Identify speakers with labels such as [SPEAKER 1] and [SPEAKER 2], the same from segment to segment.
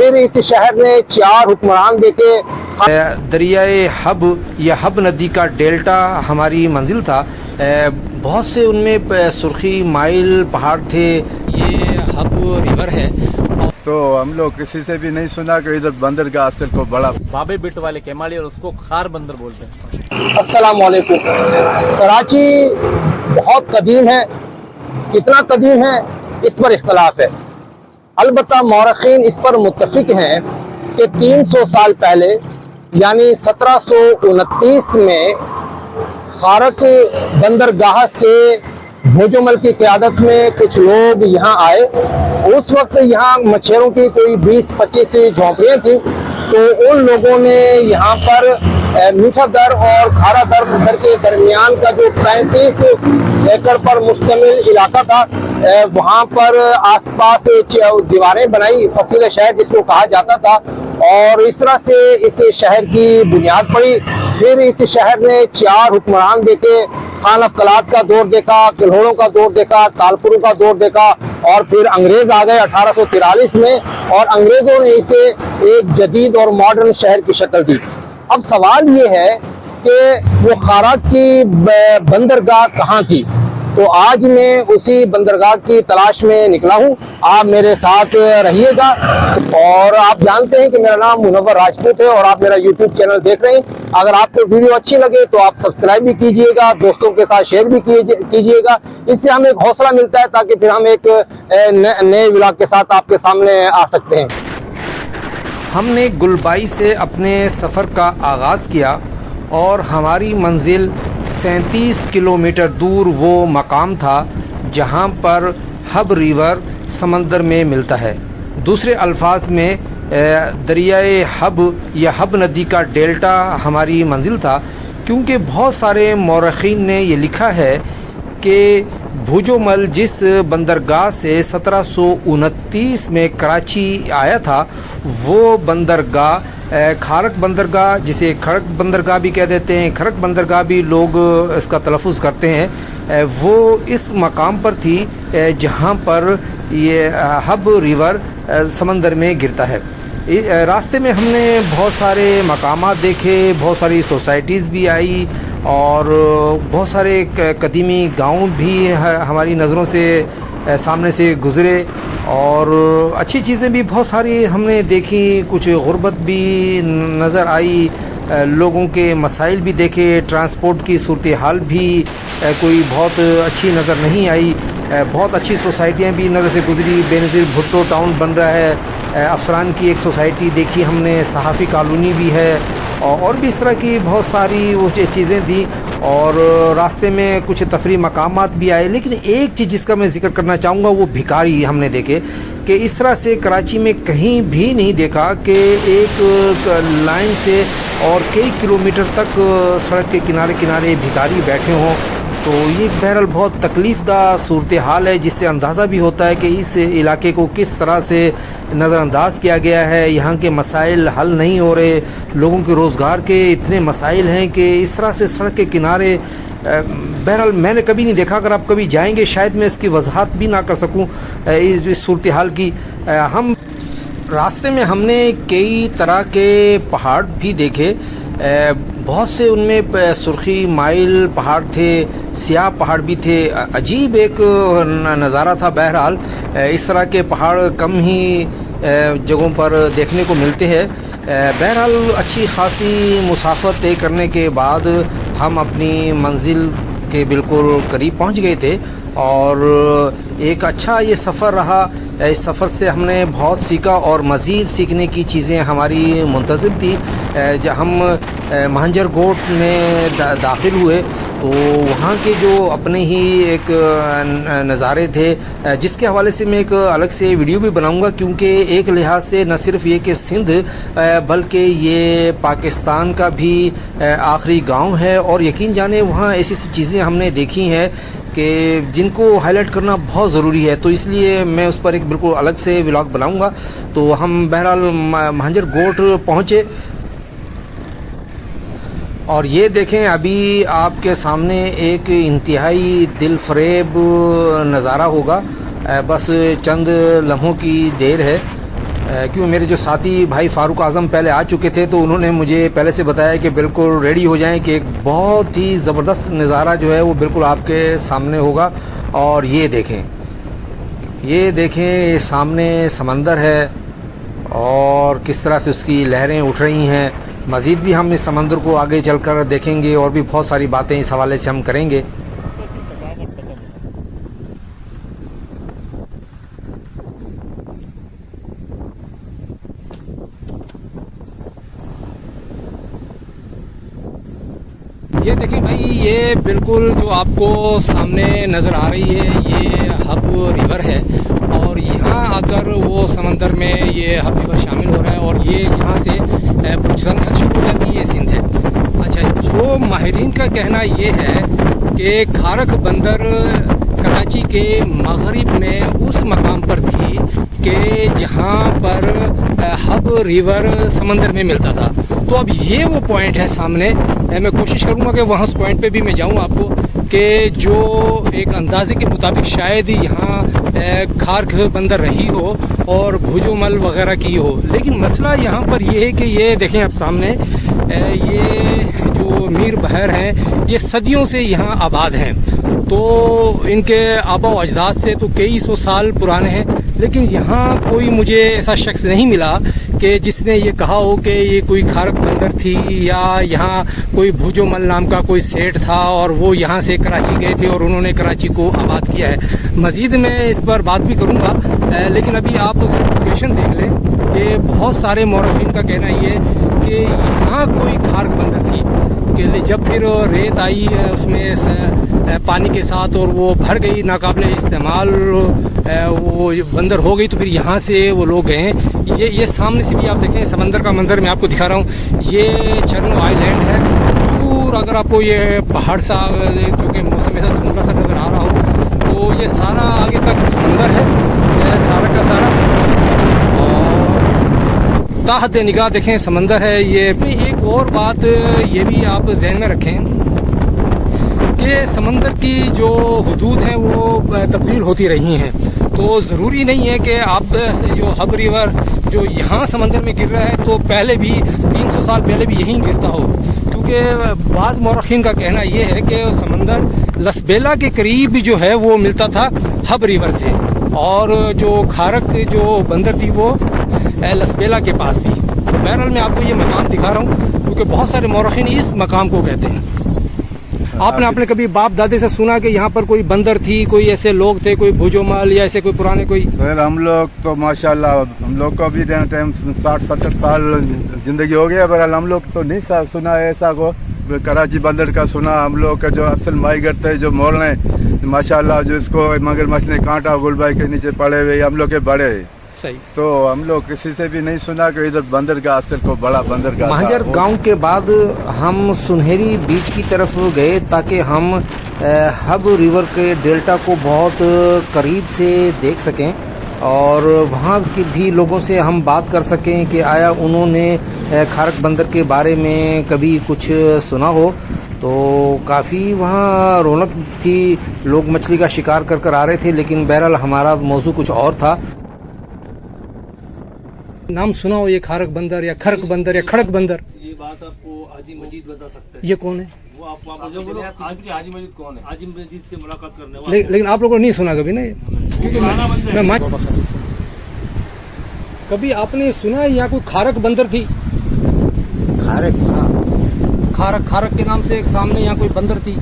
[SPEAKER 1] फिर इस शहर में 4 हुक्मरान देखे।
[SPEAKER 2] दरियाए हब या हब नदी का डेल्टा हमारी मंजिल था। बहुत से उनमें सुर्खी माइल पहाड़ थे। ये हब रिवर है।
[SPEAKER 3] तो हम लोग किसी से भी नहीं सुना कि इधर बंदरगाह असल को बड़ा
[SPEAKER 4] बाबे बिट वाले केमाली और उसको खार बंदर बोलते हैं।
[SPEAKER 1] अस्सलाम वालेकुम। कराची बहुत कदीम है, कितना कदीम है इस पर इख्तलाफ है। अलबत्ता मौरखीन इस पर मुत्तफिक हैं कि 300 साल पहले यानी 1729 में खारक बंदरगाह से भोजोमल की क़यादत में कुछ लोग यहाँ आए। उस वक्त यहाँ मच्छरों की कोई 20-25 झोंपड़ियाँ थी। तो उन लोगों ने यहाँ पर मीठा दर और खारा दर के दरमियान का जो 35 एकड़ पर मुश्तमिल इलाका था, वहाँ पर आसपास दीवारें बनाई, फसील शहर जिसको कहा जाता था, और इस तरह से इस शहर की बुनियाद पड़ी। फिर इस शहर में 4 हुक्मरान देखे। खान अफकलात का दौर देखा, किल्होड़ों का दौर देखा, तालपुरों का दौर देखा, और फिर अंग्रेज आ गए 1843 में, और अंग्रेजों ने इसे एक जदीद और मॉडर्न शहर की शक्ल दी। अब सवाल ये है कि वो खारा की बंदरगाह कहाँ थी। तो आज मैं उसी बंदरगाह की तलाश में निकला हूँ। आप मेरे साथ रहिएगा। और आप जानते हैं कि मेरा नाम मुनव्वर राजपूत है और आप मेरा यूट्यूब चैनल देख रहे हैं। अगर आपको वीडियो अच्छी लगे तो आप सब्सक्राइब भी कीजिएगा, दोस्तों के साथ शेयर भी कीजिएगा। इससे हमें एक हौसला मिलता है ताकि फिर हम एक नए व्लॉग के साथ आपके सामने आ सकते हैं।
[SPEAKER 2] हमने गुलबाई से अपने सफ़र का आगाज़ किया और हमारी मंजिल 37 किलोमीटर दूर वो मकाम था जहाँ पर हब रिवर समंदर में मिलता है। दूसरे अल्फाज में दरियाए हब या हब नदी का डेल्टा हमारी मंजिल था, क्योंकि बहुत सारे मौरखीन ने ये लिखा है कि भुजोमल जिस बंदरगाह से 1729 में कराची आया था, वो बंदरगाह खारक बंदरगाह, जिसे खड़क बंदरगाह भी कह देते हैं, खरक बंदरगाह भी लोग इसका तलफ़ुज़ करते हैं, वो इस मकाम पर थी जहाँ पर ये हब रिवर समंदर में गिरता है। रास्ते में हमने बहुत सारे मकामात देखे, बहुत सारी सोसाइटीज़ भी आई और बहुत सारे कदीमी गांव भी हमारी नज़रों से सामने से गुज़रे, और अच्छी चीज़ें भी बहुत सारी हमने देखी। कुछ गुर्बत भी नज़र आई, लोगों के मसाइल भी देखे, ट्रांसपोर्ट की सूरत हाल भी कोई बहुत अच्छी नज़र नहीं आई। बहुत अच्छी सोसाइटियाँ भी नज़र से गुज़री। बेनज़ीर भुट्टो टाउन बन रहा है, अफसरान की एक सोसाइटी देखी हमने, सहाफ़ी कॉलोनी भी है, और भी इस तरह की बहुत सारी वो चीज़ें थी। और रास्ते में कुछ तफरी मकामात भी आए। लेकिन एक चीज़ जिसका मैं जिक्र करना चाहूँगा, वो भिखारी हमने देखे कि इस तरह से कराची में कहीं भी नहीं देखा कि एक लाइन से और कई किलोमीटर तक सड़क के किनारे किनारे भिखारी बैठे हों। तो ये बहरहाल बहुत तकलीफ़दा सूरत हाल है, जिससे अंदाज़ा भी होता है कि इस इलाके को किस तरह से नज़रअंदाज किया गया है। यहाँ के मसाइल हल नहीं हो रहे, लोगों के रोज़गार के इतने मसाइल हैं कि इस तरह से सड़क के किनारे बहरहाल मैंने कभी नहीं देखा। अगर आप कभी जाएंगे शायद मैं इसकी वजाहत भी ना कर सकूँ इस सूरत हाल की। हम रास्ते में हमने कई तरह के पहाड़ भी देखे। बहुत से उनमें सुर्खी माइल पहाड़ थे, सियाह पहाड़ भी थे। अजीब एक नज़ारा था। बहरहाल इस तरह के पहाड़ कम ही जगहों पर देखने को मिलते हैं। बहरहाल अच्छी खासी मुसाफत तय करने के बाद हम अपनी मंजिल के बिल्कुल करीब पहुंच गए थे, और एक अच्छा ये सफ़र रहा। इस सफ़र से हमने बहुत सीखा और मज़ीद सीखने की चीज़ें हमारी मुंतज़िर थी। जब हम महंजर गोट में दाखिल हुए तो वहाँ के जो अपने ही एक नज़ारे थे, जिसके हवाले से मैं एक अलग से वीडियो भी बनाऊंगा, क्योंकि एक लिहाज से न सिर्फ ये कि सिंध बल्कि ये पाकिस्तान का भी आखिरी गांव है, और यकीन जाने वहाँ ऐसी ऐसी चीज़ें हमने देखी हैं कि जिनको हाईलाइट करना बहुत ज़रूरी है। तो इसलिए मैं उस पर एक बिल्कुल अलग से व्लॉग बनाऊंगा। तो हम बहरहाल महंजर गोट पहुँचे, और ये देखें अभी आपके सामने एक इंतहाई दिल फरेब नज़ारा होगा। बस चंद लम्हों की देर है। क्यों मेरे जो साथी भाई फारूक आज़म पहले आ चुके थे, तो उन्होंने मुझे पहले से बताया कि बिल्कुल रेडी हो जाएं कि एक बहुत ही ज़बरदस्त नज़ारा जो है वो बिल्कुल आपके सामने होगा। और ये देखें ये सामने समंदर है और किस तरह से उसकी लहरें उठ रही हैं। मज़ीद भी हम इस समंदर को आगे चलकर देखेंगे और भी बहुत सारी बातें इस हवाले से हम करेंगे। ये देखिए भाई, ये बिल्कुल जो आपको सामने नज़र आ रही है ये हब रिवर है। और यहाँ अगर वो समंदर में ये हब रिवर शामिल हो रहा है और ये यहाँ से बुलंदशहर शुरू हो जाती है, ये सिंध है। अच्छा, जो माहिरीन का कहना ये है कि खारक बंदर कराची के मगरिब में उस मकाम पर थी कि जहाँ पर हब रिवर समंदर में मिलता था। तो अब ये वो पॉइंट है सामने। मैं कोशिश करूँगा कि वहाँ उस पॉइंट पे भी मैं जाऊँ आपको, कि जो एक अंदाजे के मुताबिक शायद यहाँ खारक बंदर रही हो और भुजोमल वगैरह की हो। लेकिन मसला यहाँ पर ये है कि ये देखें आप सामने, ये जो मीर बहर हैं ये सदियों से यहाँ आबाद हैं। तो इनके आबा व अजदाद से तो कई सौ साल पुराने हैं। लेकिन यहाँ कोई मुझे ऐसा शख्स नहीं मिला कि जिसने ये कहा हो कि ये कोई खारक बंदर थी या यहाँ कोई भुजोमल नाम का कोई सेठ था और वो यहाँ से कराची गए थे और उन्होंने कराची को आबाद किया है। मज़ीद मैं इस पर बात भी करूँगा, लेकिन अभी आप उस लोकेशन देख लें कि बहुत सारे मौरखीन का कहना ये है कि यहाँ कोई खारक बंदर थी कि जब फिर रेत आई उसमें पानी के साथ और वो भर गई, नाकाबिले इस्तेमाल वो बंदर हो गई, तो फिर यहाँ से वो लोग गए। ये सामने से भी आप देखें समंदर का मंजर मैं आपको दिखा रहा हूँ। ये चर्नो आइलैंड है। दूर अगर आपको ये पहाड़ सा जो कि मौसम ऐसा धुंधला सा नज़र आ रहा हो, तो ये सारा आगे तक समंदर है, सारा का सारा। और ताहत निगाह देखें समंदर है ये। एक और बात ये भी आप जहन में रखें कि समंदर की जो हुदूद हैं वो तब्दील होती रही हैं। तो ज़रूरी नहीं है कि आप जो हब रिवर जो यहाँ समंदर में गिर रहा है तो पहले भी 300 साल पहले भी यहीं गिरता हो, क्योंकि बाज़ मौरखीन का कहना ये है कि समंदर लसबेला के करीब जो है वो मिलता था हब रिवर से, और जो खारक जो बंदर थी वो लसबेला के पास थी। तो बहरहाल मैं आपको ये मकाम दिखा रहा हूँ क्योंकि बहुत सारे मौरखीन इस मकाम को कहते हैं। आपने कभी बाप दादे से सुना कि यहाँ पर कोई बंदर थी, कोई ऐसे लोग थे, कोई भुजोमल या ऐसे कोई पुराने कोई?
[SPEAKER 3] सर हम लोग तो माशाल्लाह हम लोग को भी टाइम 60-70 साल ज़िंदगी हो गया, पर हम लोग तो नहीं सुना ऐसा को। कराची बंदर का सुना हम लोग का, जो असल माइगर थे जो मोल ने माशाल्लाह जो इसको मगरमच्छ ने कांटा गुलबाई के नीचे पड़े हुए हम लोग के बड़े।
[SPEAKER 2] सही।
[SPEAKER 3] तो हम लोग किसी से भी नहीं सुना कि इधर बंदर का असल को बड़ा बंदर का।
[SPEAKER 2] महाजर गांव के बाद हम सुनहरी बीच की तरफ गए ताकि हम हब रिवर के डेल्टा को बहुत करीब से देख सकें और वहाँ की भी लोगों से हम बात कर सकें कि आया उन्होंने खारक बंदर के बारे में कभी कुछ सुना हो। तो काफ़ी वहाँ रौनक थी, लोग मछली का शिकार कर आ रहे थे, लेकिन बहरहाल हमारा मौजू कुछ और था। नाम सुना हो ये खारक बंदर या खरक बंदर या खड़क बंदर?
[SPEAKER 4] ये बात आपको हाजी मजीद बता सकते हैं।
[SPEAKER 2] ये कौन है?
[SPEAKER 4] वो आपको हाजी मजीद कौन है? हाजी मजीद से मुलाकात करने वाले।
[SPEAKER 2] लेकिन आप लोगों ने नहीं सुना कभी ना? क्योंकि मैं कभी आपने सुना यहाँ कोई खारक बंदर थी? खारक? हाँ, खारक के नाम से एक सामने यहाँ कोई बंदर थी।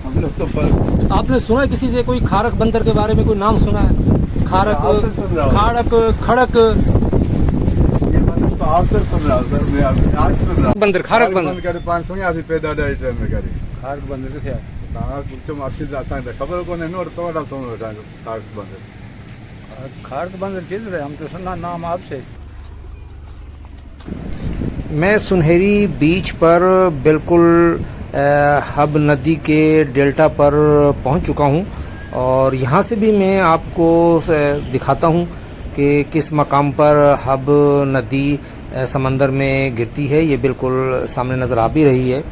[SPEAKER 3] हम लोग तो
[SPEAKER 2] आपने सुना किसी से कोई खारक बंदर के बारे में कोई नाम सुना है? खारक, खाड़क, खड़क,
[SPEAKER 3] ये मतलब तो आपसे सुन रहा हूं सर, मैं आज सुन रहा हूं।
[SPEAKER 2] बंदर, खारक बंदर
[SPEAKER 3] करे 500 आधी पैदा डाइट में करे
[SPEAKER 1] खारक बंदर थे
[SPEAKER 3] ना कुछ मासी जाता है खबर को नहीं और तो बड़ा सुन रहा है खारक बंदर किस रहे हम तो सुना नाम आपसे।
[SPEAKER 2] मैं सुनहरी बीच पर बिल्कुल हब नदी के डेल्टा पर पहुंच चुका हूं और यहाँ से भी मैं आपको दिखाता हूँ कि किस मकाम पर हब नदी समंदर में गिरती है। ये बिल्कुल सामने नज़र आ भी रही है।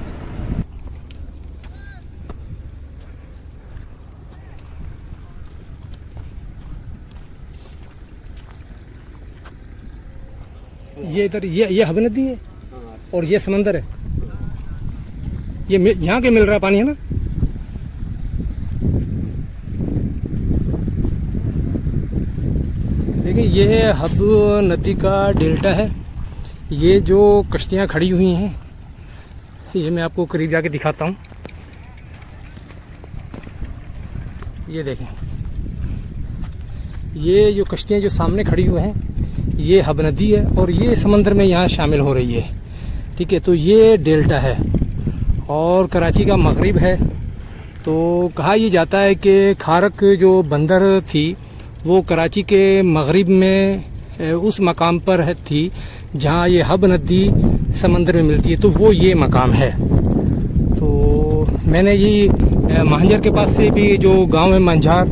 [SPEAKER 5] ये इधर ये हब नदी है और ये समंदर है। ये यहाँ के मिल रहा पानी है ना। देखिए ये हब नदी का डेल्टा है। ये जो कश्तियाँ खड़ी हुई हैं ये मैं आपको करीब जाके दिखाता हूँ। ये देखें, ये जो कश्तियाँ जो सामने खड़ी हुई हैं ये हब नदी है और ये समंदर में यहाँ शामिल हो रही है। ठीक है, तो ये डेल्टा है और कराची का मगरिब है। तो कहा यह जाता है कि खारक जो बंदर थी वो कराची के मगरिब में उस मकाम पर थी जहाँ ये हब नदी समंदर में मिलती है, तो वो ये मकाम है। तो मैंने ये महांजर के पास से भी जो गांव है मंझार,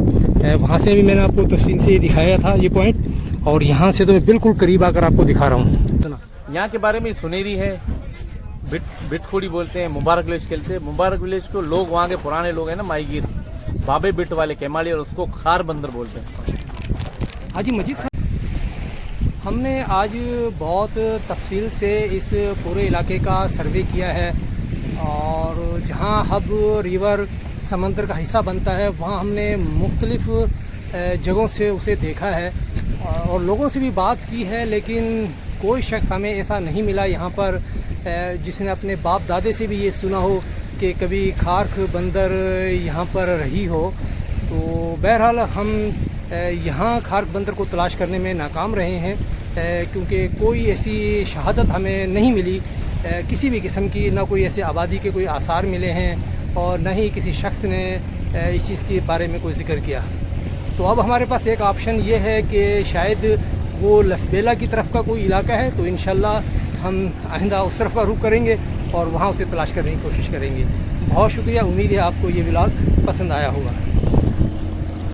[SPEAKER 5] वहाँ से भी मैंने आपको तफसील से दिखाया था ये पॉइंट, और यहाँ से तो मैं बिल्कुल करीब आकर आपको दिखा रहा हूँ।
[SPEAKER 4] यहाँ के बारे में सुनेरी है, बिटखोड़ी बोलते हैं, मुबारक विलेज खेलते हैं। मुबारक विलेज को लोग वहाँ के पुराने लोग हैं ना माईगीर, बाबे बिट वाले केमाली, और उसको खार बंदर बोलते हैं।
[SPEAKER 5] हाजी मजीद साहब, हमने आज बहुत तफसील से इस पूरे इलाके का सर्वे किया है और जहाँ हब रिवर समंदर का हिस्सा बनता है वहाँ हमने मुख्तलिफ जगहों से उसे देखा है और लोगों से भी बात की है, लेकिन कोई शख्स हमें ऐसा नहीं मिला यहाँ पर जिसने अपने बाप दादे से भी ये सुना हो कि कभी खारक बंदर यहाँ पर रही हो। तो बहरहाल हम यहाँ खारक बंदर को तलाश करने में नाकाम रहे हैं क्योंकि कोई ऐसी शहादत हमें नहीं मिली किसी भी किस्म की, ना कोई ऐसे आबादी के कोई आसार मिले हैं और न ही किसी शख्स ने इस चीज़ के बारे में कोई जिक्र किया। तो अब हमारे पास एक ऑप्शन ये है कि शायद वो लसबेला की तरफ का कोई इलाका है, तो इंशाल्लाह हम आइंदा उस तरफ का रुख करेंगे और वहाँ उसे तलाश करने की कोशिश करेंगे। बहुत शुक्रिया, उम्मीद है आपको ये व्लॉग पसंद आया होगा।